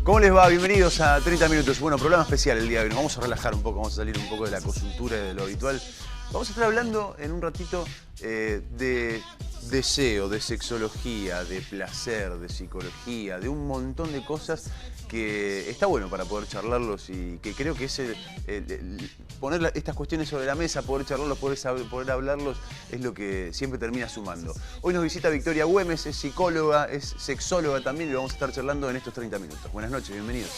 ¿Cómo les va? Bienvenidos a 30 minutos. Bueno, programa especial el día de hoy. Nos vamos a relajar un poco, vamos a salir un poco de la coyuntura y de lo habitual. Vamos a estar hablando en un ratito de deseo, de sexología, de placer, de psicología, de un montón de cosas que está bueno para poder charlarlos y que creo que es poner estas cuestiones sobre la mesa, poder charlarlos, poder hablarlos, es lo que siempre termina sumando. Hoy nos visita Victoria Güemes, es psicóloga, es sexóloga también y lo vamos a estar charlando en estos 30 minutos. Buenas noches, bienvenidos.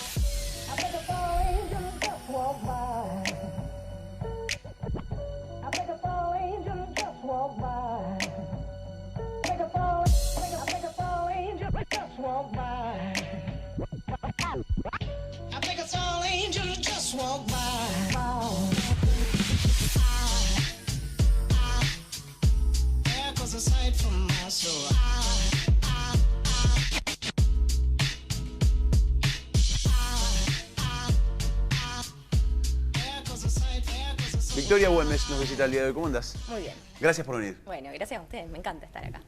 Victoria Güemes nos visita el día de hoy. ¿Cómo andás? Muy bien. Gracias por venir. Bueno, gracias a ustedes. Me encanta estar acá.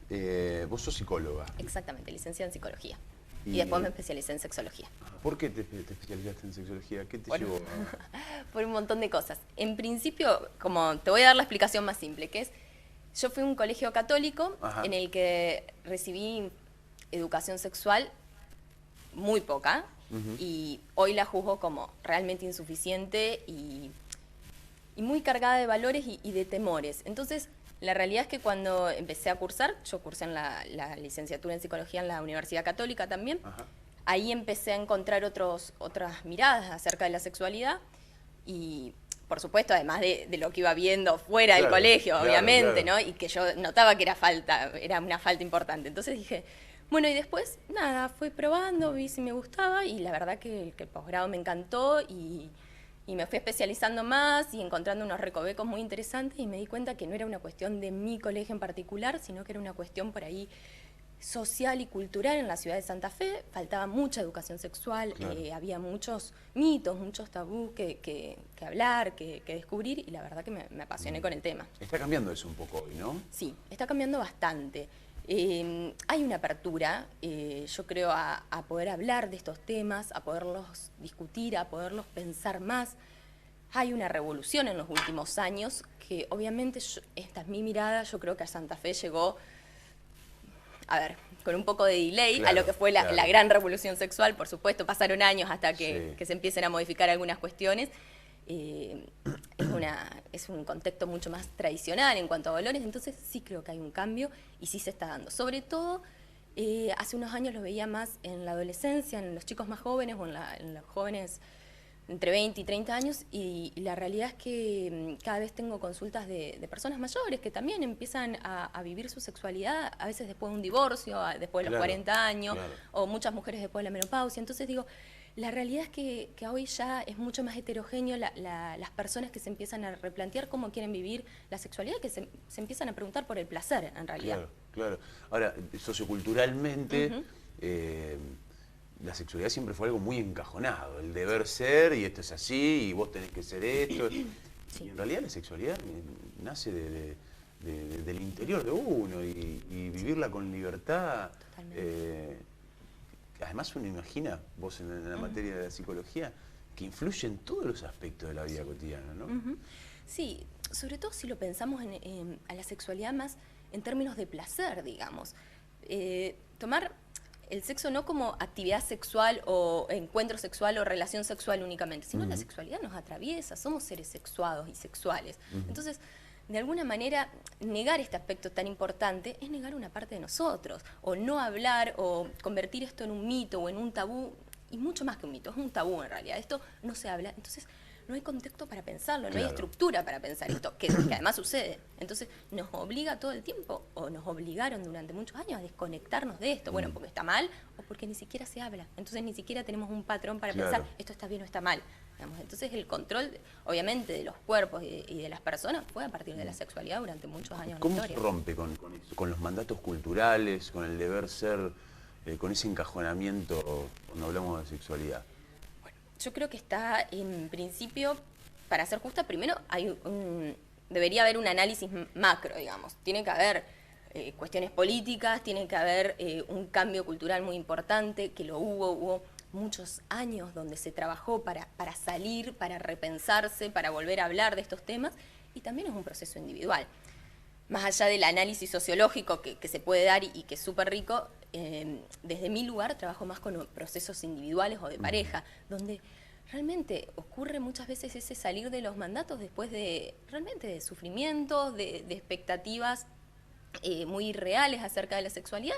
Vos sos psicóloga. Exactamente, licenciada en psicología. Y después me especialicé en sexología. ¿Por qué te especializaste en sexología? ¿Qué te llevó a...? Por un montón de cosas. En principio, como te voy a dar la explicación más simple, que es, yo fui a un colegio católico en el que recibí educación sexual muy poca y hoy la juzgo como realmente insuficiente y muy cargada de valores y de temores. Entonces, la realidad es que cuando empecé a cursar, yo cursé en la licenciatura en psicología en la Universidad Católica también, ahí empecé a encontrar otras miradas acerca de la sexualidad y, por supuesto, además de lo que iba viendo fuera del colegio, obviamente, ¿no? Y que yo notaba que era una falta importante. Entonces dije, bueno, y después, nada, fui probando, vi si me gustaba y la verdad que el posgrado me encantó y me fui especializando más y encontrando unos recovecos muy interesantes y me di cuenta que no era una cuestión de mi colegio en particular, sino que era una cuestión por ahí social y cultural en la ciudad de Santa Fe. Faltaba mucha educación sexual, había muchos mitos, muchos tabús que hablar, que descubrir y la verdad que me apasioné con el tema. Está cambiando eso un poco hoy, ¿no? Sí, está cambiando bastante. Hay una apertura, yo creo, a poder hablar de estos temas, a poderlos discutir, a poderlos pensar más. Hay una revolución en los últimos años que obviamente, esta es mi mirada, yo creo que a Santa Fe llegó, a ver, con un poco de delay a lo que fue la gran revolución sexual. Por supuesto, pasaron años hasta que se empiecen a modificar algunas cuestiones. Es un contexto mucho más tradicional en cuanto a valores, entonces sí creo que hay un cambio y sí se está dando. Sobre todo, hace unos años lo veía más en la adolescencia, en los chicos más jóvenes o en los jóvenes entre 20 y 30 años y la realidad es que cada vez tengo consultas de personas mayores que también empiezan a vivir su sexualidad, a veces después de un divorcio, después de los 40 años, o muchas mujeres después de la menopausia. Entonces digo, la realidad es que hoy ya es mucho más heterogéneo las personas que se empiezan a replantear cómo quieren vivir la sexualidad, que se empiezan a preguntar por el placer, en realidad. Claro. Ahora, socioculturalmente, la sexualidad siempre fue algo muy encajonado. El deber ser, y esto es así, y vos tenés que ser esto. Y en realidad la sexualidad nace del interior de uno y vivirla con libertad. Además uno imagina, vos en la materia de la psicología, que influye en todos los aspectos de la vida cotidiana, ¿no? Sí, sobre todo si lo pensamos a la sexualidad más en términos de placer, digamos. Tomar el sexo no como actividad sexual o encuentro sexual o relación sexual únicamente, sino la sexualidad nos atraviesa, somos seres sexuados y sexuales. Entonces, de alguna manera, negar este aspecto tan importante es negar una parte de nosotros, o no hablar, o convertir esto en un mito o en un tabú, y mucho más que un mito, es un tabú en realidad, esto no se habla, entonces no hay contexto para pensarlo, no hay estructura para pensar esto, que además sucede. Entonces nos obliga todo el tiempo, o nos obligaron durante muchos años a desconectarnos de esto, bueno, porque está mal, o porque ni siquiera se habla, entonces ni siquiera tenemos un patrón para pensar, esto está bien o está mal. Entonces el control, obviamente, de los cuerpos y de las personas fue a partir de la sexualidad durante muchos años de la historia. ¿Cómo rompe con los mandatos culturales, con el deber ser, con ese encajonamiento cuando hablamos de sexualidad? Bueno, yo creo que está, en principio, para ser justa, primero debería haber un análisis macro, digamos. Tiene que haber cuestiones políticas, tiene que haber un cambio cultural muy importante, que hubo muchos años donde se trabajó para salir, para repensarse, para volver a hablar de estos temas, y también es un proceso individual. Más allá del análisis sociológico que se puede dar y que es súper rico, desde mi lugar trabajo más con procesos individuales o de pareja, donde realmente ocurre muchas veces ese salir de los mandatos después de realmente de sufrimientos, de expectativas muy reales acerca de la sexualidad,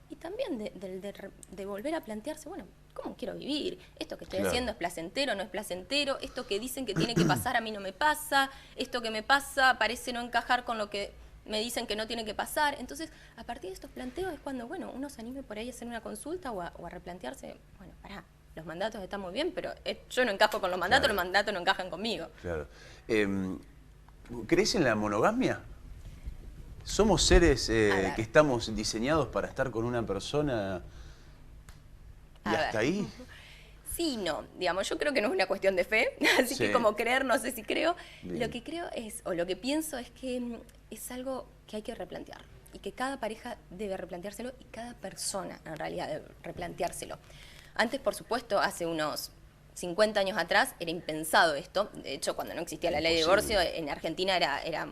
y también de volver a plantearse, bueno, ¿cómo quiero vivir? ¿Esto que estoy haciendo es placentero, no es placentero? ¿Esto que dicen que tiene que pasar a mí no me pasa? ¿Esto que me pasa parece no encajar con lo que me dicen que no tiene que pasar? Entonces, a partir de estos planteos es cuando, bueno, uno se anime por ahí a hacer una consulta o a replantearse, bueno, pará, los mandatos están muy bien, pero yo no encajo con los mandatos, los mandatos no encajan conmigo. Claro. ¿Crees en la monogamia? ¿Somos seres que estamos diseñados para estar con una persona y hasta ahí? Sí, no. Digamos, yo creo que no es una cuestión de fe, así que como creer, no sé si creo. Bien. Lo que creo es, o lo que pienso es que es algo que hay que replantear y que cada pareja debe replanteárselo y cada persona en realidad debe replanteárselo. Antes, por supuesto, hace unos 50 años atrás era impensado esto. De hecho, cuando no existía la ley de divorcio, en Argentina era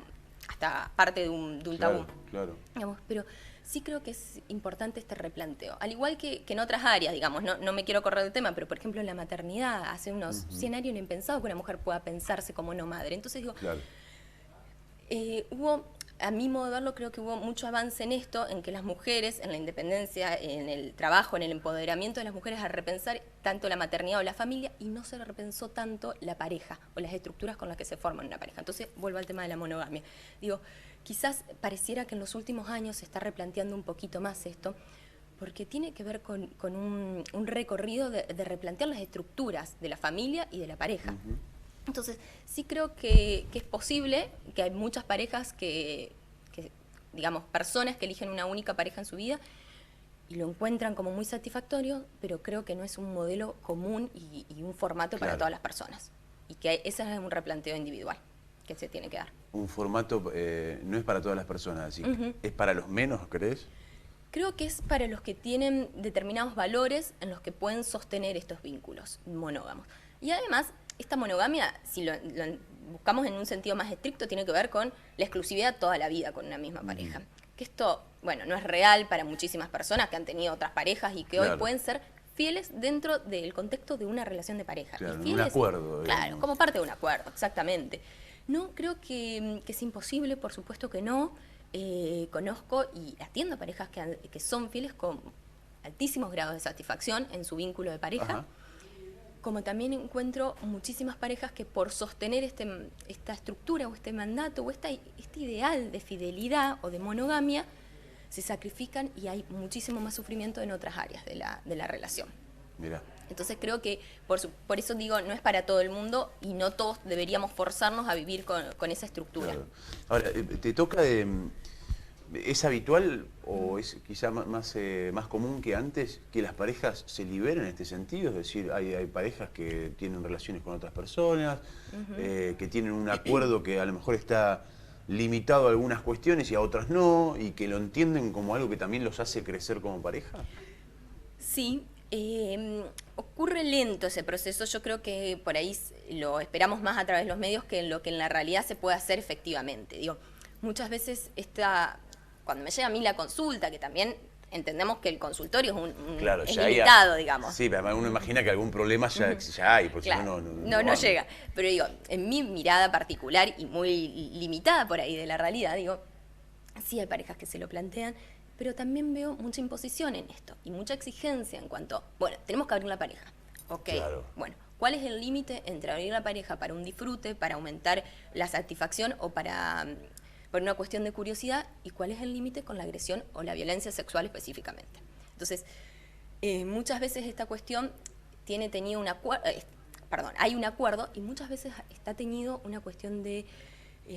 hasta parte de un tabú. Claro. Digamos, pero sí creo que es importante este replanteo. Al igual que en otras áreas, digamos, no me quiero correr del tema, pero por ejemplo en la maternidad, hace unos 100 años no impensado que una mujer pueda pensarse como no madre. Entonces digo, hubo, a mi modo de verlo, creo que hubo mucho avance en esto, en que las mujeres, en la independencia, en el trabajo, en el empoderamiento de las mujeres, a repensar tanto la maternidad o la familia, y no se repensó tanto la pareja o las estructuras con las que se forman una pareja. Entonces vuelvo al tema de la monogamia. Digo, quizás pareciera que en los últimos años se está replanteando un poquito más esto, porque tiene que ver con un recorrido de replantear las estructuras de la familia y de la pareja. Entonces, sí creo que es posible, que hay muchas parejas que, digamos, personas que eligen una única pareja en su vida y lo encuentran como muy satisfactorio, pero creo que no es un modelo común y un formato para todas las personas. Y que ese es un replanteo individual que se tiene que dar. Un formato no es para todas las personas, así ¿es para los menos, crees? Creo que es para los que tienen determinados valores en los que pueden sostener estos vínculos monógamos. Y además, esta monogamia, si lo buscamos en un sentido más estricto, tiene que ver con la exclusividad toda la vida con una misma pareja. Que esto, bueno, no es real para muchísimas personas que han tenido otras parejas y que hoy pueden ser fieles dentro del contexto de una relación de pareja. Claro, y fieles, un acuerdo. Claro, como parte de un acuerdo, exactamente. No, creo que es imposible, por supuesto que no. Conozco y atiendo a parejas que son fieles con altísimos grados de satisfacción en su vínculo de pareja. Como también encuentro muchísimas parejas que por sostener esta estructura o este mandato o este ideal de fidelidad o de monogamia, se sacrifican y hay muchísimo más sufrimiento en otras áreas de la relación. Mirá. Entonces creo que, por eso digo, no es para todo el mundo y no todos deberíamos forzarnos a vivir con esa estructura. Claro. Ahora, ¿te toca es habitual o es quizá más común que antes que las parejas se liberen en este sentido? Es decir, hay parejas que tienen relaciones con otras personas, que tienen un acuerdo que a lo mejor está limitado a algunas cuestiones y a otras no, y que lo entienden como algo que también los hace crecer como pareja. Sí. Ocurre lento ese proceso, yo creo que por ahí lo esperamos más a través de los medios que lo que en la realidad se puede hacer efectivamente. Digo, muchas veces cuando me llega a mí la consulta, que también entendemos que el consultorio es limitado, digamos. Sí, pero uno imagina que algún problema ya hay, porque claro, si no llega. Pero digo, en mi mirada particular y muy limitada por ahí de la realidad, digo, sí hay parejas que se lo plantean, pero también veo mucha imposición en esto y mucha exigencia en cuanto, bueno, tenemos que abrir la pareja. Ok, bueno, ¿cuál es el límite entre abrir la pareja para un disfrute, para aumentar la satisfacción o por una cuestión de curiosidad? ¿Y cuál es el límite con la agresión o la violencia sexual específicamente? Entonces, muchas veces esta cuestión hay un acuerdo y muchas veces está teñido una cuestión de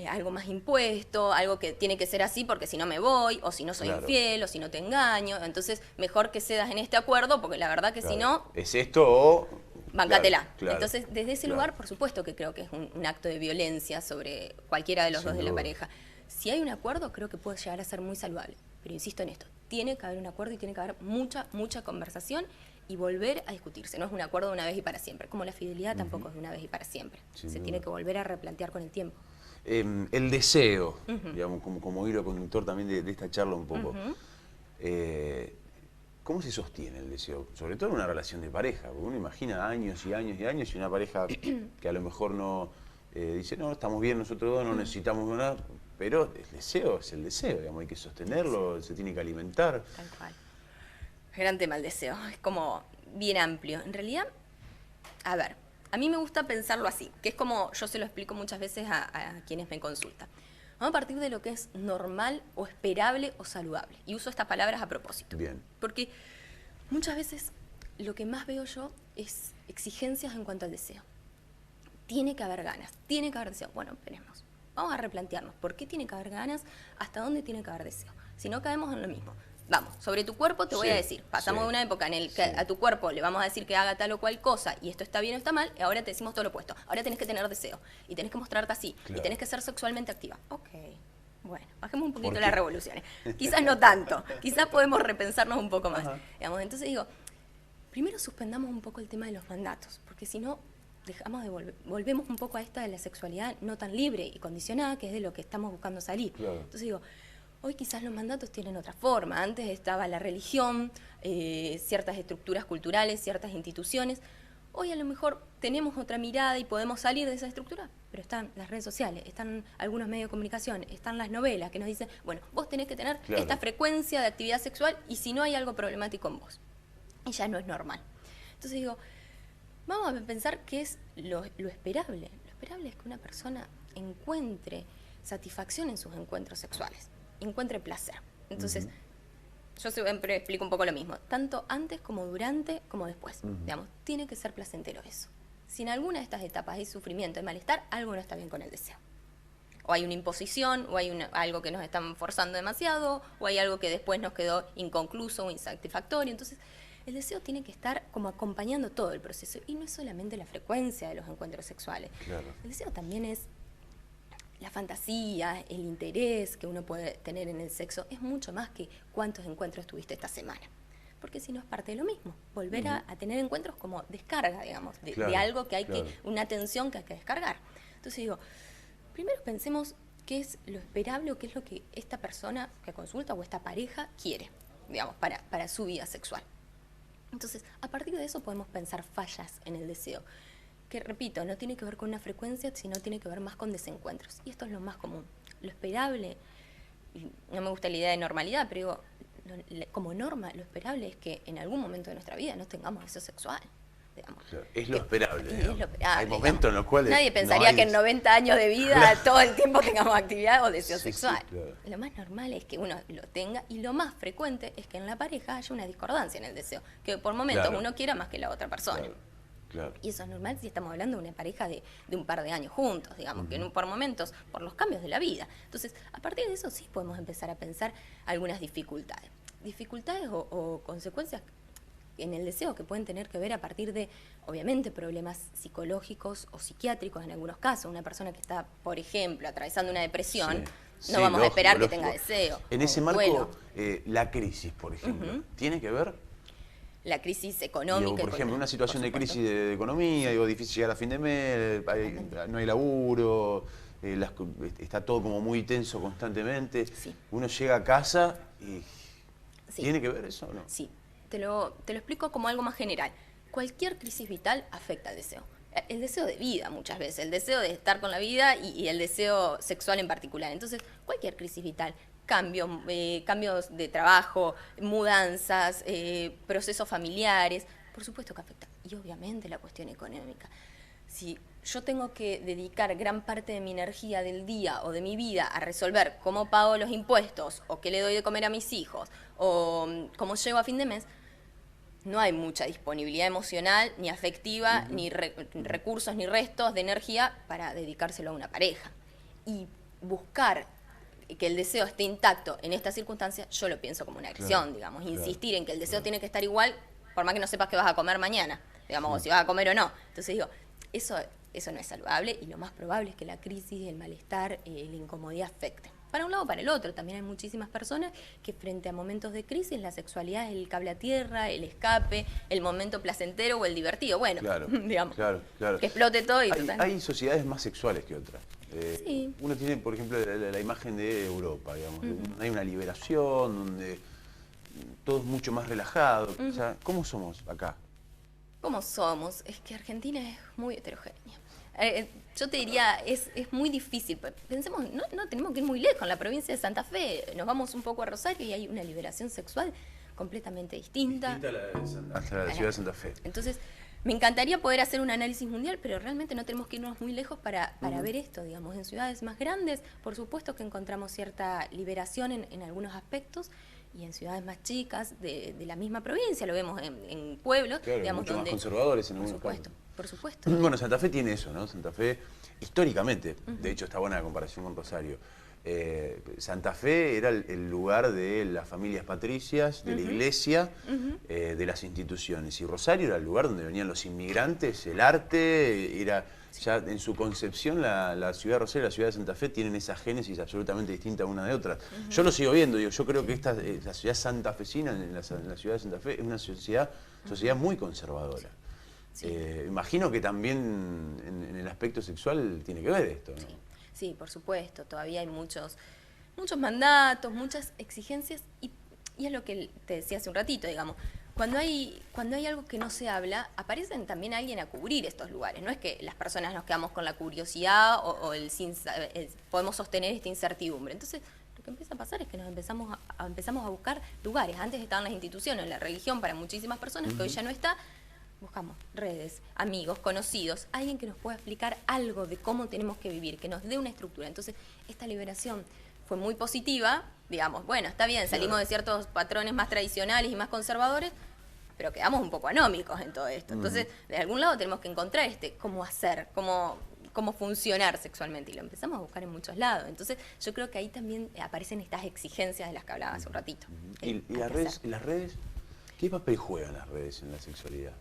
algo más impuesto, algo que tiene que ser así porque si no me voy, o si no soy infiel, o si no te engaño. Entonces, mejor que cedas en este acuerdo, porque la verdad que si no... ¿Es esto o...? Bancátela. Entonces, desde ese lugar, por supuesto que creo que es un acto de violencia sobre cualquiera de los dos de la pareja. Si hay un acuerdo, creo que puede llegar a ser muy saludable. pero insisto en esto, tiene que haber un acuerdo y tiene que haber mucha conversación y volver a discutirse. No es un acuerdo de una vez y para siempre, como la fidelidad tampoco es de una vez y para siempre. Se tiene que volver a replantear con el tiempo. El deseo, digamos, como hilo conductor también de esta charla un poco. ¿Cómo se sostiene el deseo? Sobre todo en una relación de pareja, porque uno imagina años y años y años y una pareja que a lo mejor no dice, no, estamos bien nosotros dos, no necesitamos nada, pero el deseo es el deseo, digamos, hay que sostenerlo, se tiene que alimentar. Tal cual. Gran tema el deseo, es como bien amplio. En realidad, a ver, a mí me gusta pensarlo así, que es como yo se lo explico muchas veces a quienes me consultan. Vamos a partir de lo que es normal o esperable o saludable. Y uso estas palabras a propósito. Bien. Porque muchas veces lo que más veo yo es exigencias en cuanto al deseo. Tiene que haber ganas, tiene que haber deseo. Bueno, esperemos. Vamos a replantearnos por qué tiene que haber ganas, hasta dónde tiene que haber deseo. Si no caemos en lo mismo. Vamos, sobre tu cuerpo te voy a decir, pasamos de una época en la que a tu cuerpo le vamos a decir que haga tal o cual cosa y esto está bien o está mal, y ahora te decimos todo lo opuesto. Ahora tenés que tener deseo y tenés que mostrarte así y tenés que ser sexualmente activa. Ok, bueno, bajemos un poquito las revoluciones. Quizás no tanto, quizás podemos repensarnos un poco más. Digamos, entonces digo, primero suspendamos un poco el tema de los mandatos, porque si no, dejamos de volvemos un poco a esta de la sexualidad no tan libre y condicionada, que es de lo que estamos buscando salir. Entonces digo, hoy quizás los mandatos tienen otra forma. Antes estaba la religión, ciertas estructuras culturales, ciertas instituciones. Hoy a lo mejor tenemos otra mirada y podemos salir de esa estructura, pero están las redes sociales, están algunos medios de comunicación, están las novelas que nos dicen, bueno, vos tenés que tener esta frecuencia de actividad sexual y si no hay algo problemático en vos. Y ya no es normal. Entonces digo, vamos a pensar qué es lo esperable. Lo esperable es que una persona encuentre satisfacción en sus encuentros sexuales, encuentre placer. Entonces, yo siempre explico un poco lo mismo, tanto antes como durante como después. Digamos, tiene que ser placentero eso. Si en alguna de estas etapas hay sufrimiento, hay malestar, algo no está bien con el deseo. O hay una imposición, o hay algo que nos están forzando demasiado, o hay algo que después nos quedó inconcluso o insatisfactorio. Entonces, el deseo tiene que estar como acompañando todo el proceso. Y no es solamente la frecuencia de los encuentros sexuales. El deseo también es la fantasía, el interés que uno puede tener en el sexo. Es mucho más que cuántos encuentros tuviste esta semana. Porque si no es parte de lo mismo. Volver a tener encuentros como descarga, digamos, de algo que hay una tensión que hay que descargar. Entonces digo, primero pensemos qué es lo esperable o qué es lo que esta persona que consulta o esta pareja quiere, digamos, para su vida sexual. Entonces, a partir de eso podemos pensar fallas en el deseo. Que, repito, no tiene que ver con una frecuencia, sino tiene que ver más con desencuentros. Y esto es lo más común. Lo esperable, y no me gusta la idea de normalidad, pero digo, como norma, lo esperable es que en algún momento de nuestra vida no tengamos deseo sexual. Digamos. Es lo esperable. Es lo esperable. Hay momentos en los cuales nadie pensaría que en 90 años de vida todo el tiempo tengamos actividad o deseo sexual. Lo más normal es que uno lo tenga y lo más frecuente es que en la pareja haya una discordancia en el deseo. Que por momentos uno quiera más que la otra persona. Y eso es normal si estamos hablando de una pareja de un par de años juntos, digamos, que por momentos, por los cambios de la vida. Entonces, a partir de eso sí podemos empezar a pensar algunas dificultades. Dificultades o consecuencias en el deseo que pueden tener que ver a partir de, obviamente, problemas psicológicos o psiquiátricos en algunos casos. Una persona que está, por ejemplo, atravesando una depresión, no vamos a esperar que tenga deseo. En ese marco, la crisis, por ejemplo, ¿tiene que ver? La crisis económica. Digo, por ejemplo, una situación de crisis de economía, digo, difícil llegar a fin de mes, no hay laburo, está todo como muy tenso constantemente. Uno llega a casa y... ¿Tiene que ver eso o no? Sí, te lo explico como algo más general. Cualquier crisis vital afecta al deseo. El deseo de vida muchas veces, el deseo de estar con la vida y el deseo sexual en particular. Entonces, cualquier crisis vital, cambios de trabajo, mudanzas, procesos familiares, por supuesto que afecta. Y obviamente la cuestión económica. Si yo tengo que dedicar gran parte de mi energía del día o de mi vida a resolver cómo pago los impuestos, o qué le doy de comer a mis hijos, o cómo llego a fin de mes, no hay mucha disponibilidad emocional, ni afectiva, ni recursos, ni restos de energía para dedicárselo a una pareja. Y buscar que el deseo esté intacto en estas circunstancias, yo lo pienso como una agresión, digamos. Insistir en que el deseo tiene que estar igual, por más que no sepas qué vas a comer mañana, digamos, o si vas a comer o no. Entonces digo, eso no es saludable y lo más probable es que la crisis, el malestar, la incomodidad afecten. para un lado o para el otro. También hay muchísimas personas que frente a momentos de crisis la sexualidad es el cable a tierra, el escape, el momento placentero o el divertido. Bueno, claro, digamos, claro. que explote todo y hay sociedades más sexuales que otras. Sí. Uno tiene, por ejemplo, la imagen de Europa, digamos. Hay una liberación donde todo es mucho más relajado. O sea, ¿cómo somos acá? ¿Cómo somos? Es que Argentina es muy heterogénea. Yo te diría, es muy difícil. Pensemos, no tenemos que ir muy lejos. En la provincia de Santa Fe nos vamos un poco a Rosario y hay una liberación sexual completamente distinta. Hasta la ciudad de Santa Fe. Entonces, me encantaría poder hacer un análisis mundial, pero realmente no tenemos que irnos muy lejos para ver esto, digamos. En ciudades más grandes, por supuesto que encontramos cierta liberación en algunos aspectos, y en ciudades más chicas de la misma provincia, lo vemos en pueblos, claro, digamos, mucho donde... más conservadores en algunos casos. Por supuesto. Bueno, Santa Fe tiene eso, ¿no? Santa Fe, históricamente, de hecho está buena la comparación con Rosario. Santa Fe era el lugar de las familias patricias, de la iglesia, de las instituciones. Y Rosario era el lugar donde venían los inmigrantes, el arte, era... Ya en su concepción la ciudad de Rosario y la ciudad de Santa Fe tienen esa génesis absolutamente distinta una de otra. Yo lo sigo viendo, yo creo que la ciudad santafesina, en la ciudad de Santa Fe, es una sociedad muy conservadora. Sí. Imagino que también en el aspecto sexual tiene que ver esto, ¿no? Sí, por supuesto, todavía hay muchos mandatos, muchas exigencias, y es lo que te decía hace un ratito, digamos. Cuando hay algo que no se habla, aparecen también alguien a cubrir estos lugares. No es que las personas nos quedamos con la curiosidad o podemos sostener esta incertidumbre. Entonces, lo que empieza a pasar es que nos empezamos a buscar lugares. Antes estaban las instituciones, la religión para muchísimas personas, que hoy ya no está. Buscamos redes, amigos, conocidos, alguien que nos pueda explicar algo de cómo tenemos que vivir, que nos dé una estructura. Entonces, esta liberación fue muy positiva, digamos, bueno, está bien, salimos de ciertos patrones más tradicionales y más conservadores, pero quedamos un poco anómicos en todo esto. Entonces, de algún lado tenemos que encontrar cómo hacer, cómo funcionar sexualmente, y lo empezamos a buscar en muchos lados. Entonces, yo creo que ahí también aparecen estas exigencias de las que hablaba hace un ratito. ¿Y las redes? ¿Qué papel juegan las redes en la sexualidad?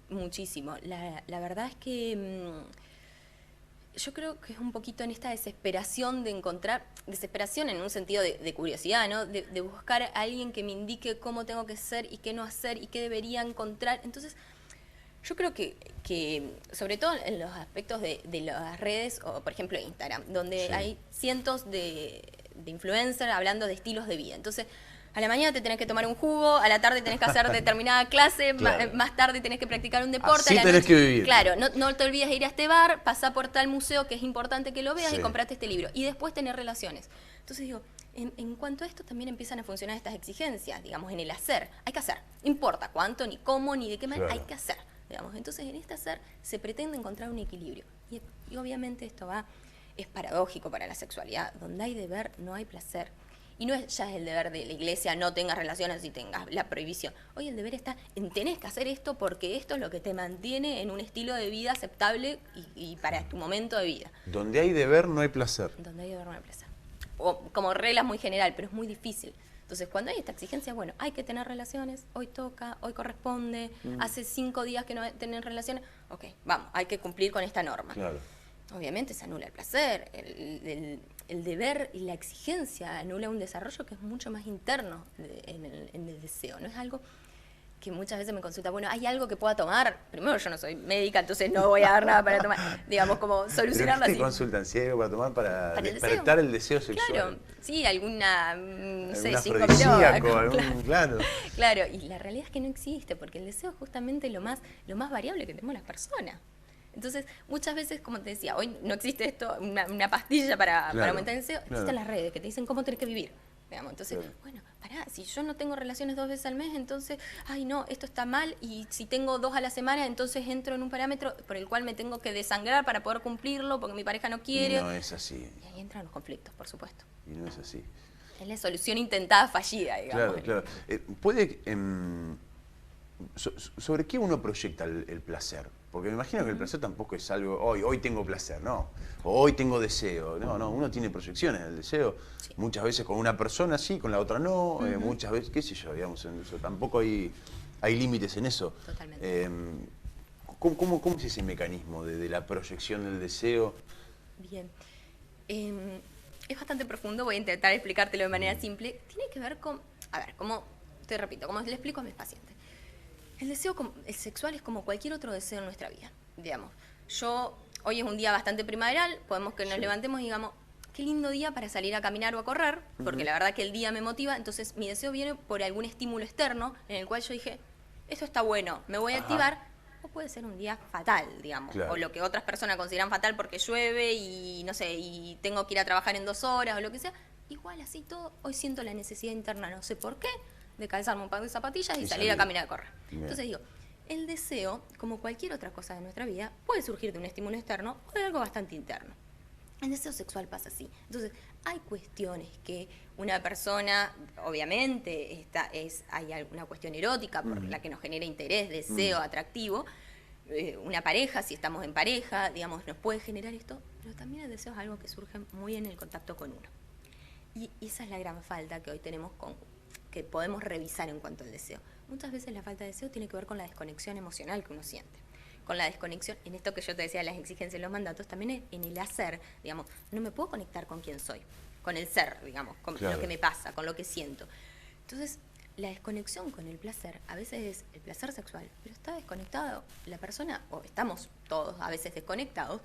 Muchísimo. La verdad es que yo creo que es un poquito en esta desesperación de encontrar, desesperación en un sentido de curiosidad, ¿no? De buscar a alguien que me indique cómo tengo que ser y qué no hacer y qué debería encontrar. Entonces, yo creo que sobre todo en los aspectos de las redes, o por ejemplo Instagram, donde hay cientos de influencers hablando de estilos de vida. Entonces, a la mañana te tenés que tomar un jugo, a la tarde tenés que hacer determinada clase, más tarde tenés que practicar un deporte. Así tenés que vivir. Claro, no te olvides de ir a este bar, pasá por tal museo que es importante que lo veas y comprate este libro. Y después tener relaciones. Entonces digo, en cuanto a esto también empiezan a funcionar estas exigencias, digamos, en el hacer. Hay que hacer, no importa cuánto, ni cómo, ni de qué manera, hay que hacer. Digamos. Entonces en este hacer se pretende encontrar un equilibrio. Y obviamente esto es paradójico para la sexualidad. Donde hay deber, no hay placer. Y no es ya el deber de la iglesia, no tengas relaciones y tengas la prohibición. Hoy el deber está en tenés que hacer esto porque esto es lo que te mantiene en un estilo de vida aceptable y para tu momento de vida. Donde hay deber no hay placer. Donde hay deber no hay placer. O como regla muy general, pero es muy difícil. Entonces, cuando hay esta exigencia, bueno, hay que tener relaciones, hoy toca, hoy corresponde, hace 5 días que no tienen relaciones, ok, vamos, hay que cumplir con esta norma. Claro. Obviamente se anula el placer, el deber y la exigencia anula un desarrollo que es mucho más interno en el deseo. No es algo que muchas veces me consulta, bueno, ¿hay algo que pueda tomar? Primero, yo no soy médica, entonces no voy a dar nada para tomar. Digamos, como solucionarlo así. ¿Qué te consultan? ¿Si hay algo para tomar para despertar el deseo sexual? Claro, sí, alguna, no sé, claro. Claro, y la realidad es que no existe, porque el deseo es justamente lo más variable que tenemos las personas. Entonces, muchas veces, como te decía, hoy no existe esto, una pastilla para aumentar el deseo, existen las redes que te dicen cómo tenés que vivir. Digamos. Entonces, bueno, pará, si yo no tengo relaciones 2 veces al mes, entonces, ay no, esto está mal, y si tengo 2 a la semana, entonces entro en un parámetro por el cual me tengo que desangrar para poder cumplirlo, porque mi pareja no quiere. Y no es así. Y ahí entran los conflictos, por supuesto. Y no es así. Es la solución intentada fallida, digamos. Claro. Puede... ¿Sobre qué uno proyecta el placer? Porque me imagino que el placer tampoco es algo, hoy tengo placer, no. O hoy tengo deseo. No, uno tiene proyecciones del deseo. Sí. Muchas veces con una persona sí, con la otra no. Muchas veces, qué sé yo, digamos, tampoco hay límites en eso. Totalmente. ¿Cómo es ese mecanismo de la proyección del deseo? Bien. es bastante profundo, voy a intentar explicártelo de manera simple. Tiene que ver con, a ver, como te repito, como le explico a mis pacientes. El deseo el sexual es como cualquier otro deseo en nuestra vida, digamos. Hoy es un día bastante primaveral, podemos que nos levantemos y digamos, qué lindo día para salir a caminar o a correr, porque la verdad que el día me motiva, entonces mi deseo viene por algún estímulo externo en el cual yo dije, esto está bueno, me voy a activar, o puede ser un día fatal, digamos, o lo que otras personas consideran fatal porque llueve y no sé, y tengo que ir a trabajar en 2 horas o lo que sea. Igual así todo, hoy siento la necesidad interna, no sé por qué, de calzarme un par de zapatillas y salir a caminar a correr. Bien. Entonces digo, el deseo, como cualquier otra cosa de nuestra vida, puede surgir de un estímulo externo o de algo bastante interno. El deseo sexual pasa así. Entonces, hay cuestiones que una persona, obviamente, hay alguna cuestión erótica por la que nos genera interés, deseo, atractivo. Una pareja, si estamos en pareja, digamos, nos puede generar esto, pero también el deseo es algo que surge muy en el contacto con uno. Y esa es la gran falta que hoy tenemos que podemos revisar en cuanto al deseo. Muchas veces la falta de deseo tiene que ver con la desconexión emocional que uno siente. Con la desconexión, en esto que yo te decía, las exigencias y los mandatos, también en el hacer, digamos, no me puedo conectar con quién soy, con el ser, digamos, con lo que me pasa, con lo que siento. Entonces, la desconexión con el placer, a veces es el placer sexual, pero está desconectado la persona, o estamos todos a veces desconectados,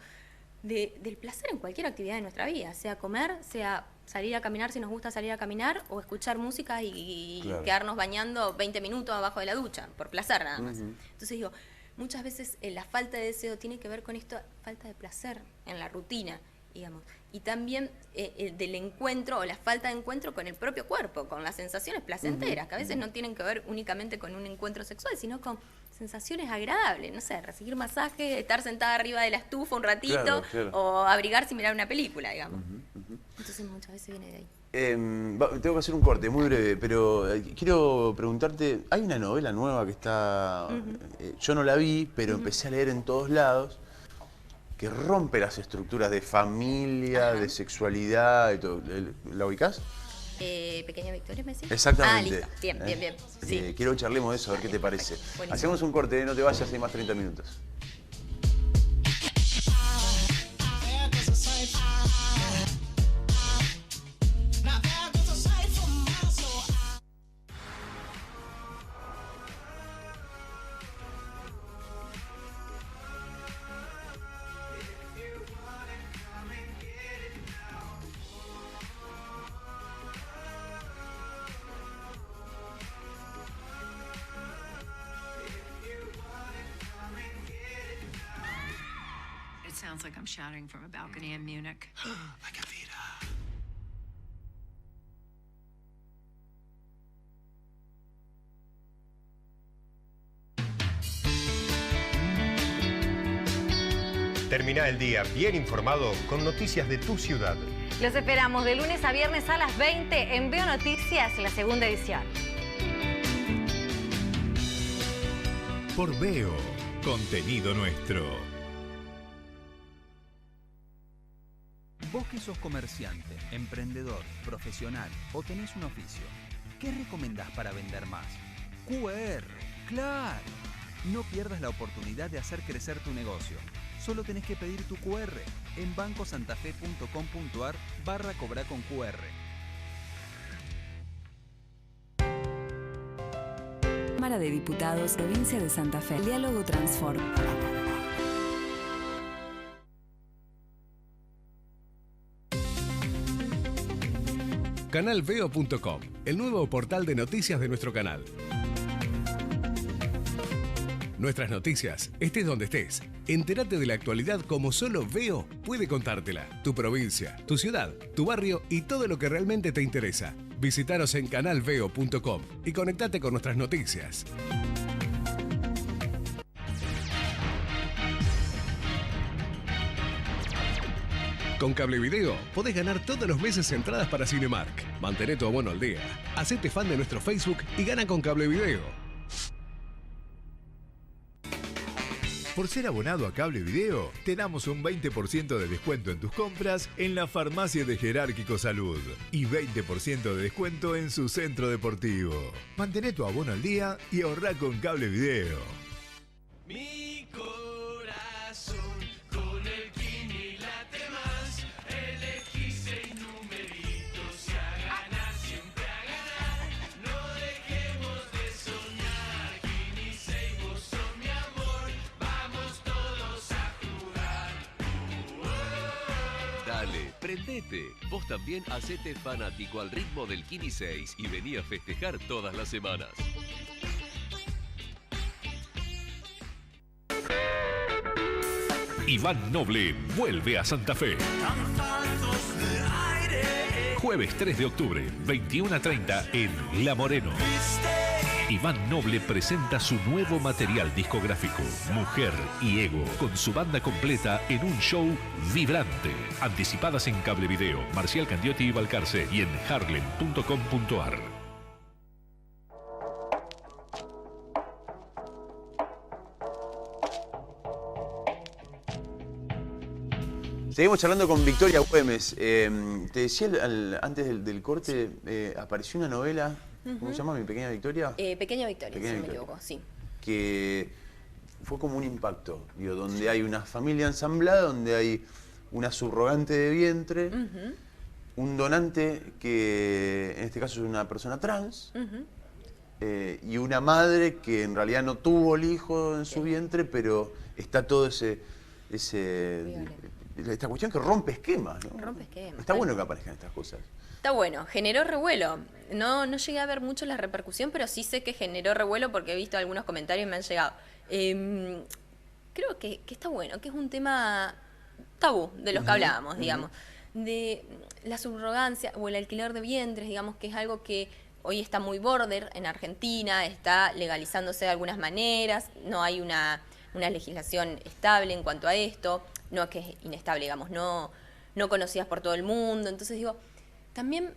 del placer en cualquier actividad de nuestra vida, sea comer, sea salir a caminar si nos gusta salir a caminar, o escuchar música y quedarnos bañando 20 minutos abajo de la ducha, por placer nada más. Entonces digo, muchas veces la falta de deseo tiene que ver con esto, falta de placer en la rutina, digamos. Y también del encuentro o la falta de encuentro con el propio cuerpo, con las sensaciones placenteras, que a veces no tienen que ver únicamente con un encuentro sexual, sino con sensaciones agradables, no sé, recibir masaje, estar sentada arriba de la estufa un ratito, o abrigarse y mirar una película, digamos. Entonces muchas veces viene de ahí. Tengo que hacer un corte muy breve, pero quiero preguntarte, hay una novela nueva que está, yo no la vi, pero empecé a leer en todos lados, que rompe las estructuras de familia, de sexualidad, y todo. ¿La ubicás? Pequeña Victoria, ¿me decís? Exactamente. Listo. Bien, bien. Sí. Quiero charlemos de eso, a ver qué te parece. Hacemos un corte, no te vayas, hay más 30 minutos. Sounds like I'm shouting from a balcony in Munich. Like a vida. Termina el día bien informado con noticias de tu ciudad. Los esperamos de lunes a viernes a las 20 en Veo Noticias, la segunda edición. Por Veo, contenido nuestro. Vos que sos comerciante, emprendedor, profesional o tenés un oficio, ¿qué recomendás para vender más? QR, claro. No pierdas la oportunidad de hacer crecer tu negocio. Solo tenés que pedir tu QR en bancosantafe.com.ar/cobrar con QR. Cámara de Diputados, Provincia de Santa Fe. El diálogo transforma. Canalveo.com, el nuevo portal de noticias de nuestro canal. Nuestras noticias, estés donde estés. Entérate de la actualidad como solo Veo puede contártela. Tu provincia, tu ciudad, tu barrio y todo lo que realmente te interesa. Visítanos en canalveo.com y conectate con nuestras noticias. Con Cablevideo podés ganar todos los meses entradas para Cinemark. Mantén tu abono al día. Hacete fan de nuestro Facebook y gana con Cablevideo. Por ser abonado a Cablevideo, te damos un 20% de descuento en tus compras en la farmacia de Jerárquico Salud y 20% de descuento en su centro deportivo. Mantén tu abono al día y ahorrá con Cablevideo. Mi corazón con el Kini late más, elegí 6 números. Prendete. Vos también hacete fanático al ritmo del Kini 6 y vení a festejar todas las semanas. Iván Noble vuelve a Santa Fe. Jueves 3 de octubre, 21:30 en La Moreno. Iván Noble presenta su nuevo material discográfico, Mujer y Ego, con su banda completa en un show vibrante. Anticipadas en Cable Video, Marcial Candiotti y Balcarce y en harlem.com.ar. Seguimos charlando con Victoria Güemes. Te decía antes del corte, apareció una novela, ¿cómo se llama? ¿Mi pequeña Victoria? Pequeña Victoria, si no me equivoco, sí. Que fue como un impacto, digo, donde hay una familia ensamblada, donde hay una subrogante de vientre, un donante que en este caso es una persona trans, y una madre que en realidad no tuvo el hijo en su vientre, pero está todo esta cuestión que rompe esquemas, ¿no? Rompe esquemas. Está bueno que aparezcan estas cosas. Está bueno, generó revuelo. No llegué a ver mucho la repercusión, pero sí sé que generó revuelo porque he visto algunos comentarios y me han llegado. Creo que está bueno, que es un tema tabú de los que hablábamos, digamos. De la subrogancia o el alquiler de vientres, digamos, que es algo que hoy está muy border en Argentina, está legalizándose de algunas maneras, no hay una legislación estable en cuanto a esto. No que es inestable, digamos, no conocidas por todo el mundo. Entonces digo, también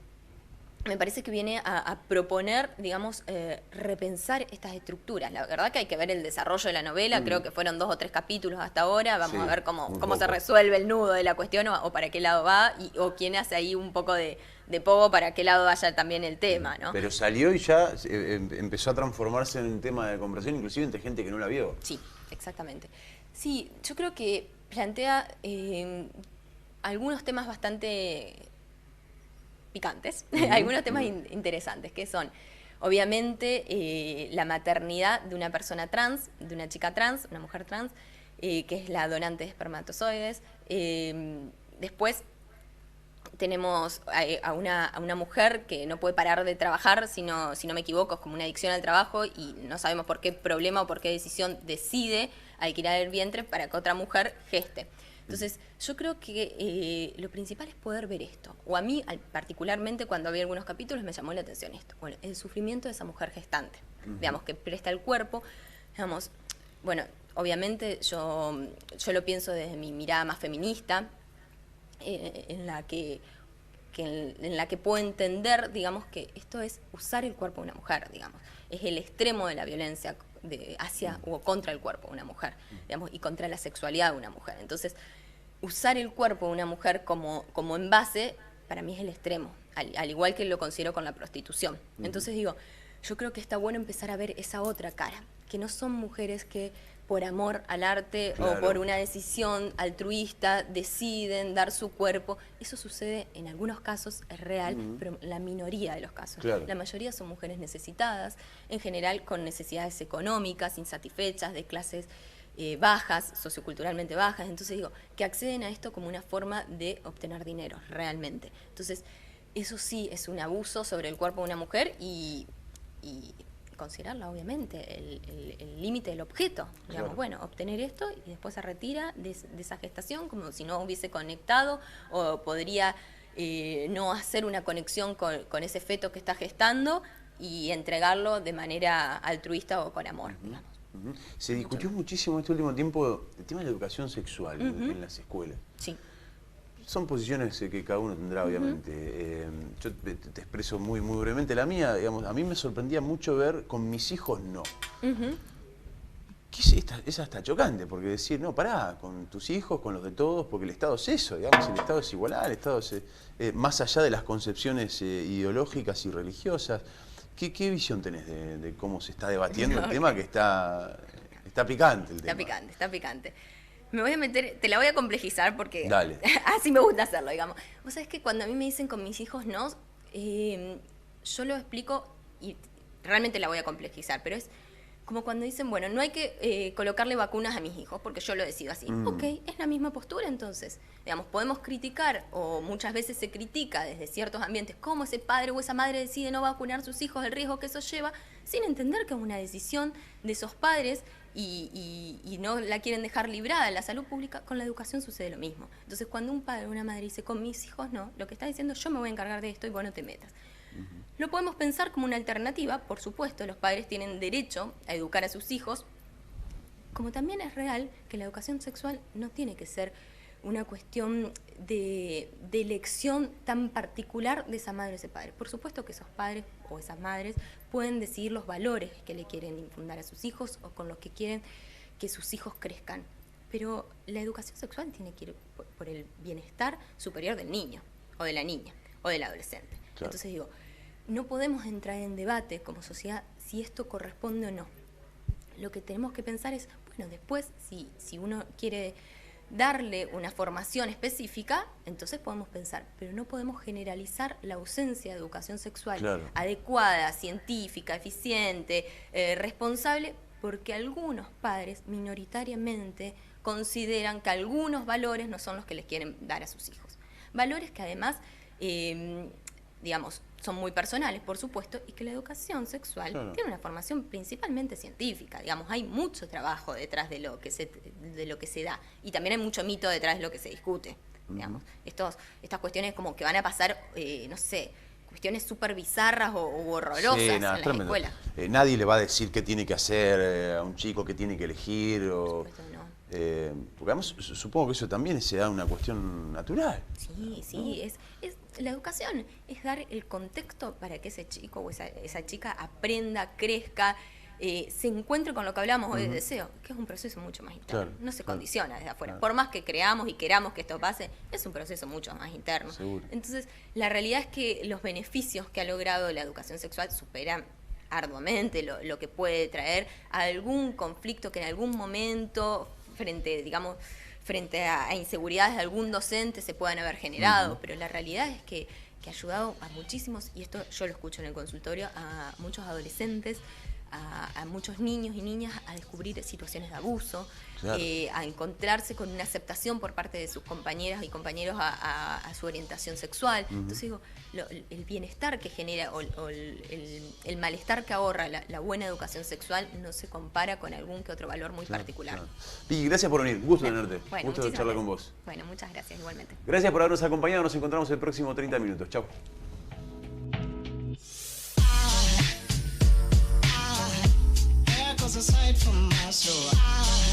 me parece que viene a proponer, digamos, repensar estas estructuras. La verdad que hay que ver el desarrollo de la novela, creo que fueron 2 o 3 capítulos hasta ahora, vamos a ver cómo se resuelve el nudo de la cuestión o para qué lado va, o quién hace ahí un poco de poco para qué lado vaya también el tema, ¿no? Pero salió y ya empezó a transformarse en un tema de conversación, inclusive entre gente que no la vio. Sí, exactamente. Sí, yo creo que plantea algunos temas bastante picantes, algunos temas interesantes, que son, obviamente, la maternidad de una persona trans, de una chica trans, una mujer trans, que es la donante de espermatozoides. Después tenemos a una mujer que no puede parar de trabajar, si no me equivoco, es como una adicción al trabajo y no sabemos por qué problema o por qué decisión decide alquilar el vientre para que otra mujer geste. Entonces, yo creo que lo principal es poder ver esto. O a mí, particularmente, cuando vi algunos capítulos, me llamó la atención esto. Bueno, el sufrimiento de esa mujer gestante, digamos, que presta el cuerpo. Digamos, bueno, obviamente yo lo pienso desde mi mirada más feminista, en la que puedo entender, digamos, que esto es usar el cuerpo de una mujer, digamos. Es el extremo de la violencia hacia o contra el cuerpo de una mujer, digamos, y contra la sexualidad de una mujer. Entonces, usar el cuerpo de una mujer como envase, para mí es el extremo, al igual que lo considero con la prostitución. Entonces digo, yo creo que está bueno empezar a ver esa otra cara, que no son mujeres que por amor al arte o por una decisión altruista deciden dar su cuerpo. Eso sucede en algunos casos, es real, pero en la minoría de los casos. La mayoría son mujeres necesitadas, en general con necesidades económicas, insatisfechas, de clases bajas, socioculturalmente bajas. Entonces digo, que acceden a esto como una forma de obtener dinero, realmente. Entonces, eso sí es un abuso sobre el cuerpo de una mujer y considerarla, obviamente, el límite del objeto. Digamos, bueno, obtener esto y después se retira de esa gestación como si no hubiese conectado o podría no hacer una conexión con ese feto que está gestando y entregarlo de manera altruista o con amor. Se discutió muchísimo en este último tiempo el tema de la educación sexual en las escuelas. Sí. Son posiciones que cada uno tendrá, obviamente. Yo te expreso muy brevemente la mía. Digamos, a mí me sorprendía mucho ver con mis hijos no. Es hasta chocante, porque decir, no, pará, con tus hijos, con los de todos, porque el Estado es eso, digamos, el Estado es igual, el Estado es más allá de las concepciones ideológicas y religiosas. ¿Qué visión tenés de cómo se está debatiendo el tema que está picante? Está picante. Me voy a meter, te la voy a complejizar porque Dale. Así me gusta hacerlo, digamos. Vos sabés que cuando a mí me dicen con mis hijos no, yo lo explico y realmente la voy a complejizar, pero es Como cuando dicen, bueno, no hay que colocarle vacunas a mis hijos porque yo lo decido así. Ok, es la misma postura entonces. Digamos, podemos criticar, o muchas veces se critica desde ciertos ambientes, cómo ese padre o esa madre decide no vacunar a sus hijos, el riesgo que eso lleva, sin entender que es una decisión de esos padres y no la quieren dejar librada en la salud pública. Con la educación sucede lo mismo. Entonces, cuando un padre o una madre dice, con mis hijos no, lo que está diciendo, yo me voy a encargar de esto y vos no te metas. Lo podemos pensar como una alternativa, por supuesto, los padres tienen derecho a educar a sus hijos, como también es real que la educación sexual no tiene que ser una cuestión de elección tan particular de esa madre o ese padre. Por supuesto que esos padres o esas madres pueden decidir los valores que le quieren infundar a sus hijos o con los que quieren que sus hijos crezcan, pero la educación sexual tiene que ir por el bienestar superior del niño o de la niña o del adolescente. Claro. Entonces digo, no podemos entrar en debate como sociedad si esto corresponde o no. Lo que tenemos que pensar es, bueno, después si uno quiere darle una formación específica, entonces podemos pensar, pero no podemos generalizar la ausencia de educación sexual adecuada, científica, eficiente, responsable, porque algunos padres minoritariamente consideran que algunos valores no son los que les quieren dar a sus hijos. Valores que además, digamos, son muy personales, por supuesto, y que la educación sexual tiene una formación principalmente científica. Digamos, hay mucho trabajo detrás de lo que se da, y también hay mucho mito detrás de lo que se discute. Digamos, estas cuestiones como que van a pasar, no sé, cuestiones súper bizarras u horrorosas en las escuelas. Nadie le va a decir qué tiene que hacer a un chico, qué tiene que elegir. Por supuesto, no. Porque además supongo que eso también se da una cuestión natural. Sí, ¿no? La educación es dar el contexto para que ese chico o esa chica aprenda, crezca, se encuentre con lo que hablamos hoy de deseo, que es un proceso mucho más interno. No se condiciona desde afuera. Por más que creamos y queramos que esto pase, es un proceso mucho más interno. Seguro. Entonces, la realidad es que los beneficios que ha logrado la educación sexual superan arduamente lo que puede traer a algún conflicto que en algún momento frente a inseguridades de algún docente se puedan haber generado, pero la realidad es que ha ayudado a muchísimos, y esto yo lo escucho en el consultorio, a muchos adolescentes, a muchos niños y niñas a descubrir situaciones de abuso, a encontrarse con una aceptación por parte de sus compañeras y compañeros a su orientación sexual. Entonces digo, el bienestar que genera o el malestar que ahorra la buena educación sexual no se compara con algún que otro valor muy particular. Vicky, gracias por venir, gusto tenerte, gusto de charlar con vos. Bueno, muchas gracias igualmente. Gracias por habernos acompañado, nos encontramos el próximo 30 minutos. Chau. Aside from my soul.